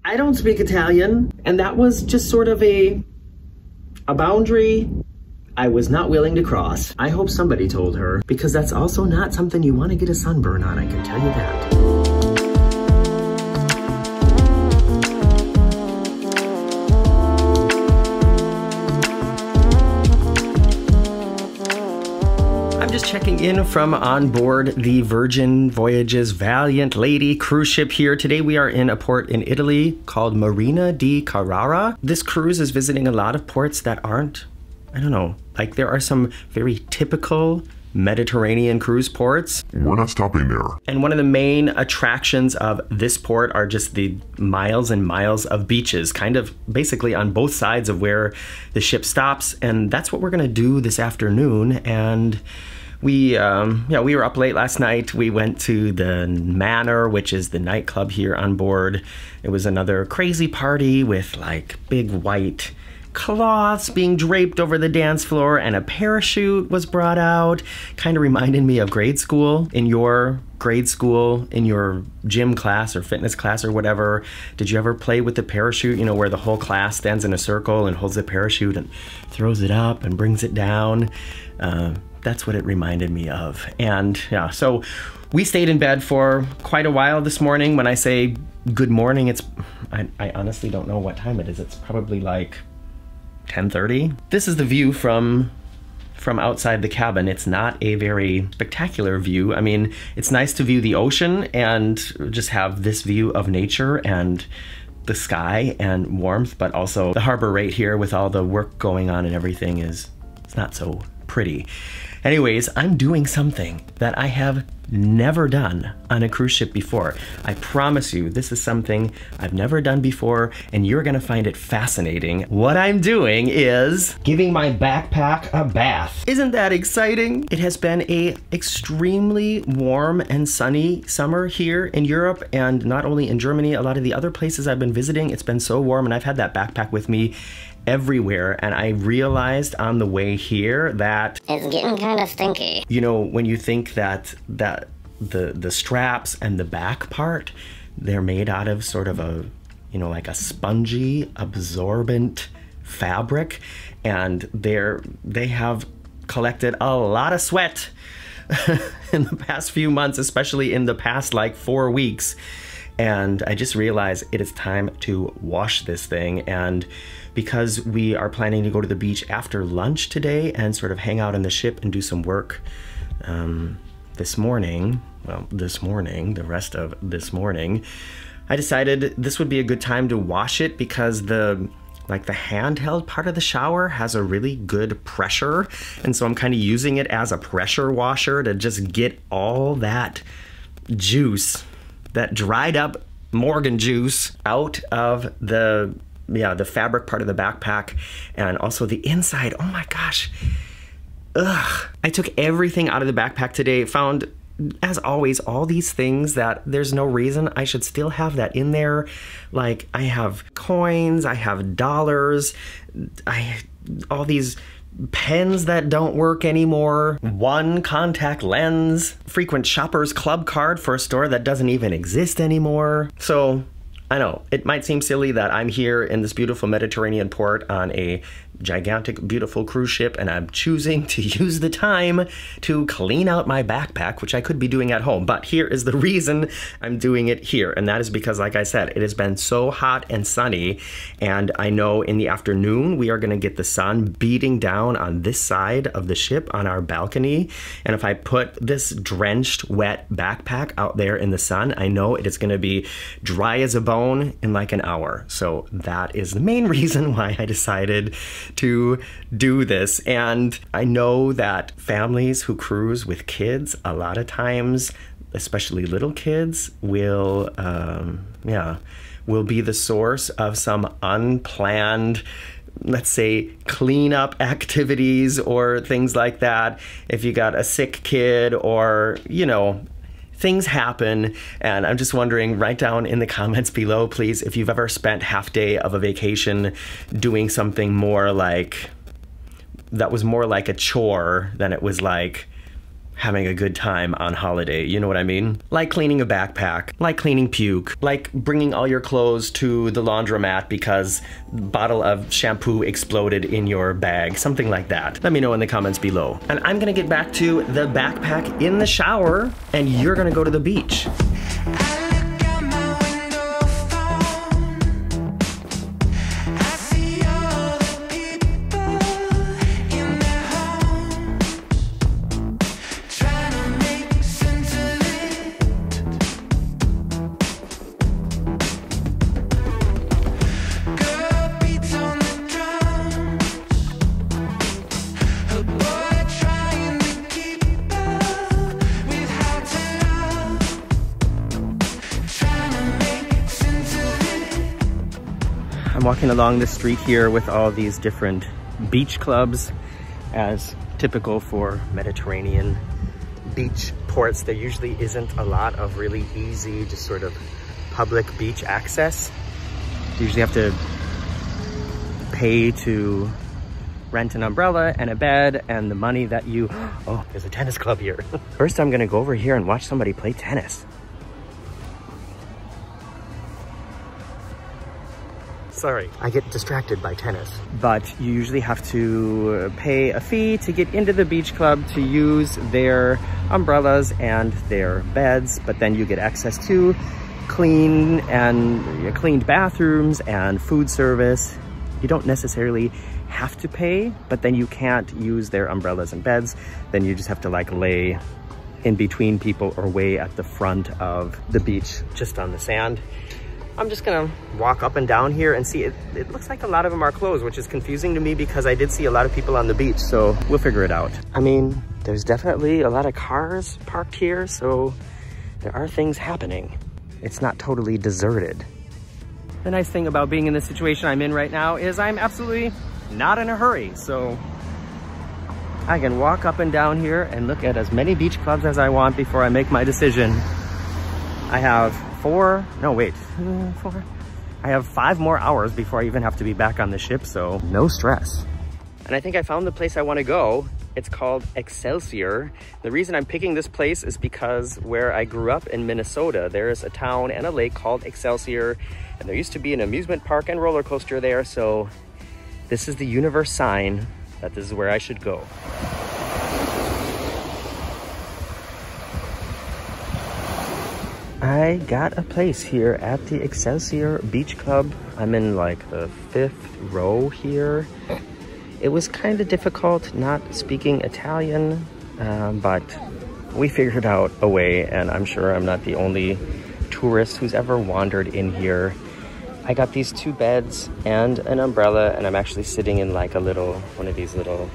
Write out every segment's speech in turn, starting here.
I don't speak Italian, and that was just sort of a boundary I was not willing to cross. I hope somebody told her, because that's also not something you want to get a sunburn on, I can tell you that. Just checking in from on board the Virgin Voyages Valiant Lady cruise ship here. Today we are in a port in Italy called Marina di Carrara. This cruise is visiting a lot of ports that aren't, I don't know, like there are some very typical Mediterranean cruise ports. We're not stopping there. And one of the main attractions of this port are just the miles and miles of beaches, kind of basically on both sides of where the ship stops. And that's what we're gonna do this afternoon. And we were up late last night. We went to the Manor, which is the nightclub here on board. It was another crazy party with like big white cloths being draped over the dance floor, and a parachute was brought out. Kind of reminded me of grade school. In your grade school, in your gym class or fitness class or whatever, did you ever play with the parachute? You know, where the whole class stands in a circle and holds the parachute and throws it up and brings it down. That's what it reminded me of. And yeah, so we stayed in bed for quite a while this morning. When I say good morning, I honestly don't know what time it is. It's probably like 10:30. This is the view from outside the cabin. It's not a very spectacular view. I mean, it's nice to view the ocean and just have this view of nature and the sky and warmth, but also the harbor right here with all the work going on and everything it's not so pretty. Anyways, I'm doing something that I have never done on a cruise ship before. I promise you, this is something I've never done before, and you're gonna find it fascinating. What I'm doing is giving my backpack a bath. Isn't that exciting? It has been a extremely warm and sunny summer here in Europe, and not only in Germany, a lot of the other places I've been visiting, it's been so warm, and I've had that backpack with me everywhere, and I realized on the way here that it's getting kind of stinky. You know, when you think that the straps and the back part, they're made out of sort of a, you know, like a spongy, absorbent fabric, and they have collected a lot of sweat in the past few months, especially in the past like 4 weeks. And I just realized it is time to wash this thing. And because we are planning to go to the beach after lunch today and sort of hang out on the ship and do some work this morning, the rest of this morning, I decided this would be a good time to wash it because the handheld part of the shower has a really good pressure. And so I'm kind of using it as a pressure washer to just get all that juice, that dried up Morgan juice, out of the fabric part of the backpack, and also the inside. Oh my gosh. Ugh. I took everything out of the backpack today, found, as always, all these things that there's no reason I should still have that in there. Like, I have coins, I have dollars, all these pens that don't work anymore, one contact lens, frequent shoppers club card for a store that doesn't even exist anymore. So I know it might seem silly that I'm here in this beautiful Mediterranean port on a gigantic, beautiful cruise ship, and I'm choosing to use the time to clean out my backpack, which I could be doing at home. But here is the reason I'm doing it here, and that is because, like I said, it has been so hot and sunny, and I know in the afternoon we are gonna get the sun beating down on this side of the ship on our balcony, and if I put this drenched, wet backpack out there in the sun, I know it is gonna be dry as a bone in like an hour. So that is the main reason why I decided to do this. And I know that families who cruise with kids, a lot of times, especially little kids, will be the source of some unplanned, let's say, cleanup activities or things like that. If you got a sick kid, or, you know, things happen, and I'm just wondering, write down in the comments below, please, if you've ever spent half day of a vacation doing something more like, that was more like a chore than it was like having a good time on holiday, you know what I mean? Like cleaning a backpack, like cleaning puke, like bringing all your clothes to the laundromat because a bottle of shampoo exploded in your bag, something like that. Let me know in the comments below. And I'm gonna get back to the backpack in the shower, and you're gonna go to the beach. I'm walking along the street here with all these different beach clubs, as typical for Mediterranean beach ports. There usually isn't a lot of really easy, just sort of public beach access. You usually have to pay to rent an umbrella and a bed, and the money that you... Oh, there's a tennis club here. First, I'm gonna go over here and watch somebody play tennis. Sorry, I get distracted by tennis. But you usually have to pay a fee to get into the beach club to use their umbrellas and their beds, but then you get access to cleaned bathrooms and food service. You don't necessarily have to pay, but then you can't use their umbrellas and beds. Then you just have to like lay in between people or way at the front of the beach, just on the sand. I'm just gonna walk up and down here and see. It looks like a lot of them are closed, which is confusing to me because I did see a lot of people on the beach, so we'll figure it out. I mean, there's definitely a lot of cars parked here, so there are things happening. It's not totally deserted. The nice thing about being in the situation I'm in right now is I'm absolutely not in a hurry, so I can walk up and down here and look at as many beach clubs as I want before I make my decision. I have 4. I have 5 more hours before I even have to be back on the ship, so no stress. And I think I found the place I want to go. It's called Excelsior. The reason I'm picking this place is because where I grew up in Minnesota, there is a town and a lake called Excelsior, and there used to be an amusement park and roller coaster there, so this is the universe sign that this is where I should go. I got a place here at the Excelsior Beach Club. I'm in like the 5th row here. It was kind of difficult not speaking Italian, but we figured out a way, and I'm sure I'm not the only tourist who's ever wandered in here. I got these 2 beds and an umbrella, and I'm actually sitting in like one of these little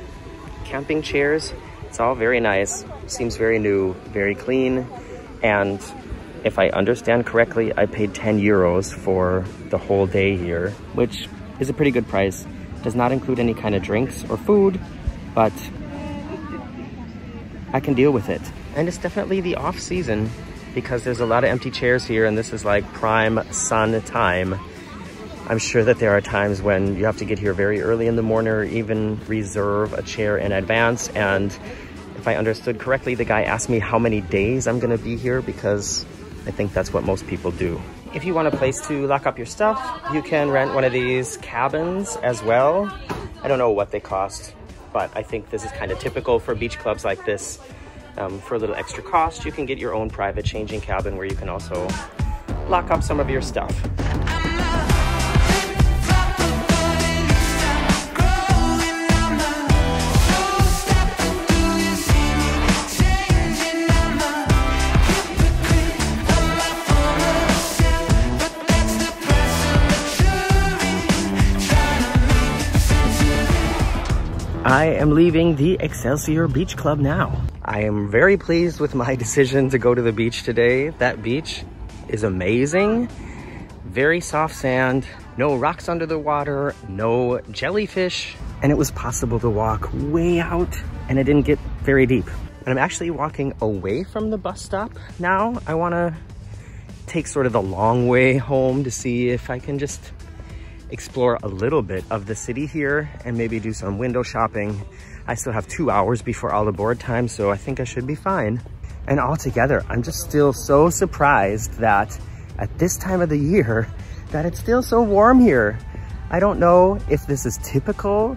camping chairs. It's all very nice, seems very new, very clean, and if I understand correctly, I paid 10 euros for the whole day here, which is a pretty good price. Does not include any kind of drinks or food, but I can deal with it. And it's definitely the off season because there's a lot of empty chairs here, and this is like prime sun time. I'm sure that there are times when you have to get here very early in the morning or even reserve a chair in advance. And if I understood correctly, the guy asked me how many days I'm gonna be here, because I think that's what most people do. If you want a place to lock up your stuff, you can rent one of these cabins as well. I don't know what they cost, but I think this is kind of typical for beach clubs like this. For a little extra cost, you can get your own private changing cabin where you can also lock up some of your stuff. I am leaving the Excelsior Beach Club now. I am very pleased with my decision to go to the beach today. That beach is amazing. Very soft sand, no rocks under the water, no jellyfish, and it was possible to walk way out, and it didn't get very deep. And I'm actually walking away from the bus stop now. I wanna take sort of the long way home to see if I can just explore a little bit of the city here and maybe do some window shopping. I still have 2 hours before all aboard time, so I think I should be fine. And altogether, I'm just still so surprised that at this time of the year, that it's still so warm here. I don't know if this is typical.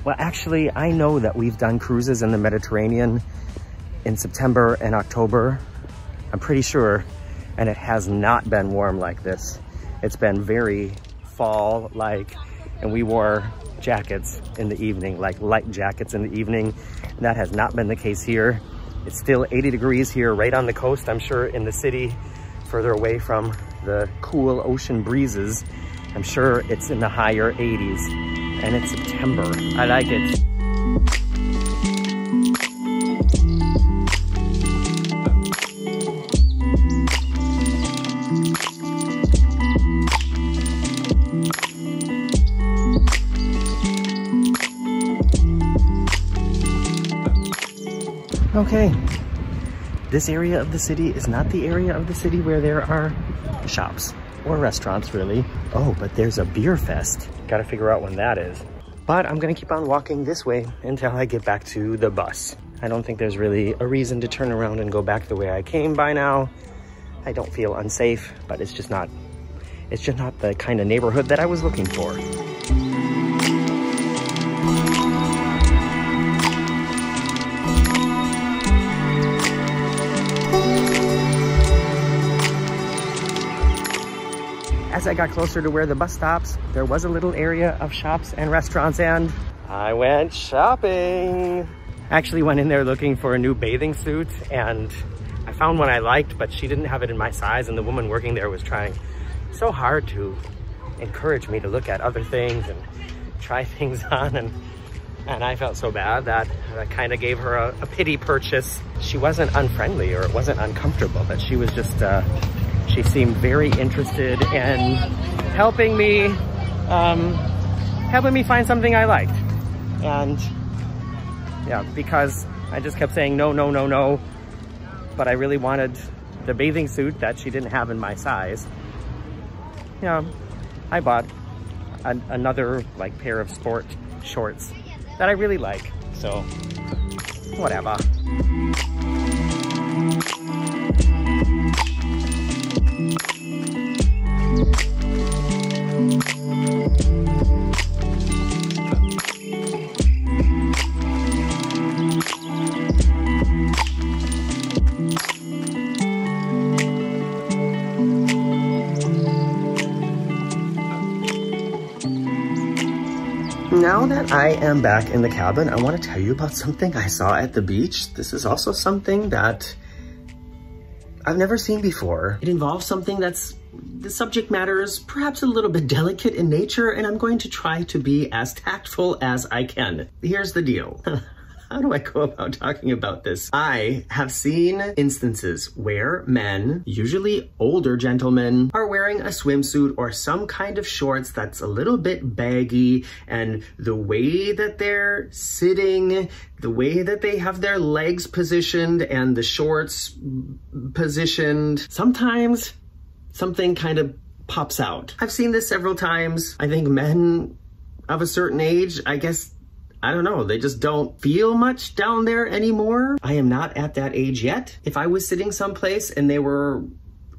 Well, actually, I know that we've done cruises in the Mediterranean in September and October. I'm pretty sure, and it has not been warm like this. It's been very fall-like, and we wore jackets in the evening, like light jackets in the evening. And that has not been the case here. It's still 80 degrees here right on the coast. I'm sure in the city, further away from the cool ocean breezes, I'm sure it's in the higher 80s. And it's September. I like it. Okay, this area of the city is not the area of the city where there are shops or restaurants, really. Oh, but there's a beer fest. Gotta figure out when that is. But I'm gonna keep on walking this way until I get back to the bus. I don't think there's really a reason to turn around and go back the way I came by now. I don't feel unsafe, but it's just not the kind of neighborhood that I was looking for. As I got closer to where the bus stops, there was a little area of shops and restaurants, and I went shopping. Actually went in there looking for a new bathing suit, and I found one I liked, but she didn't have it in my size, and the woman working there was trying so hard to encourage me to look at other things and try things on, and I felt so bad that I kind of gave her a pity purchase. She wasn't unfriendly or it wasn't uncomfortable, but she was just, she seemed very interested in helping me find something I liked. And yeah, because I just kept saying no, no, no, no, but I really wanted the bathing suit that she didn't have in my size. Yeah, I bought another like pair of sport shorts that I really like, so whatever. Now that I am back in the cabin, I want to tell you about something I saw at the beach. This is also something that I've never seen before. It involves something that's, the subject matter is perhaps a little bit delicate in nature, and I'm going to try to be as tactful as I can. Here's the deal. How do I go about talking about this? I have seen instances where men, usually older gentlemen, are wearing a swimsuit or some kind of shorts that's a little bit baggy, and the way that they're sitting, the way that they have their legs positioned and the shorts positioned, sometimes something kind of pops out. I've seen this several times. I think men of a certain age, I don't know, they just don't feel much down there anymore. I am not at that age yet. If I was sitting someplace and there were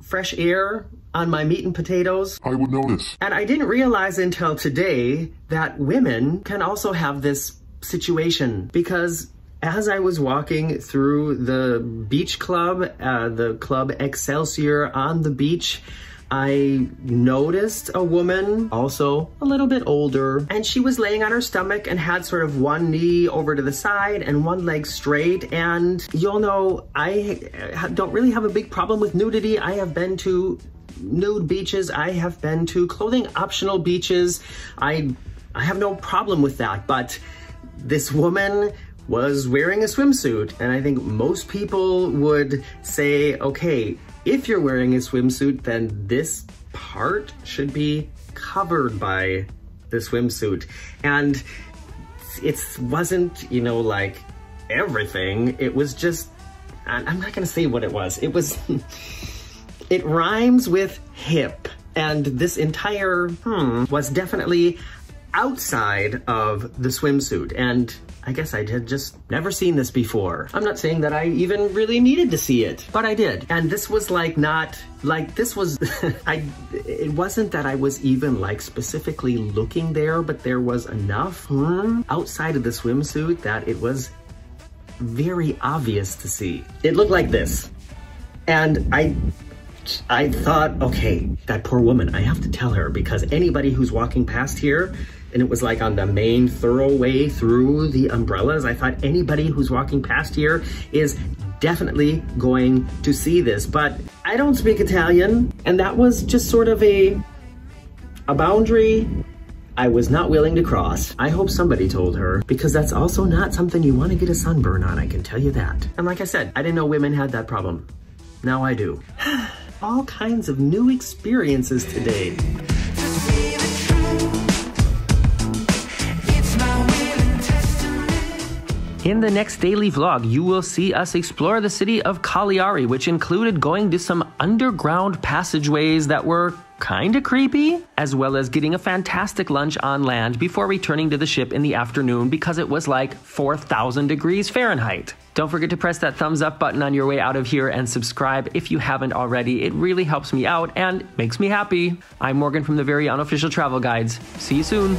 fresh air on my meat and potatoes, I would notice. And I didn't realize until today that women can also have this situation, because as I was walking through the beach club, the Club Excelsior on the beach, I noticed a woman, also a little bit older, and she was laying on her stomach and had sort of one knee over to the side and one leg straight. And you'll know, I don't really have a big problem with nudity. I have been to nude beaches. I have been to clothing optional beaches. I have no problem with that. But this woman was wearing a swimsuit, and I think most people would say, okay, if you're wearing a swimsuit, then this part should be covered by the swimsuit. And it wasn't, you know, like everything. It was just, I'm not gonna say what it was. It was, it rhymes with hip. And this entire was definitely outside of the swimsuit. And I guess I had just never seen this before. I'm not saying that I even really needed to see it, but I did. And this was like not, like this was, it wasn't that I was even like specifically looking there, but there was enough outside of the swimsuit that it was very obvious to see. It looked like this. And I thought, okay, that poor woman, I have to tell her, because anybody who's walking past here, and it was like on the main thorough way through the umbrellas, I thought anybody who's walking past here is definitely going to see this. But I don't speak Italian, and that was just sort of a boundary I was not willing to cross. I hope somebody told her, because that's also not something you want to get a sunburn on, I can tell you that. And like I said, I didn't know women had that problem. Now I do. All kinds of new experiences today. In the next daily vlog, you will see us explore the city of Cagliari, which included going to some underground passageways that were kinda creepy, as well as getting a fantastic lunch on land before returning to the ship in the afternoon because it was like 4,000 degrees Fahrenheit. Don't forget to press that thumbs up button on your way out of here and subscribe if you haven't already. It really helps me out and makes me happy. I'm Morgan from the Very Unofficial Travel Guides. See you soon.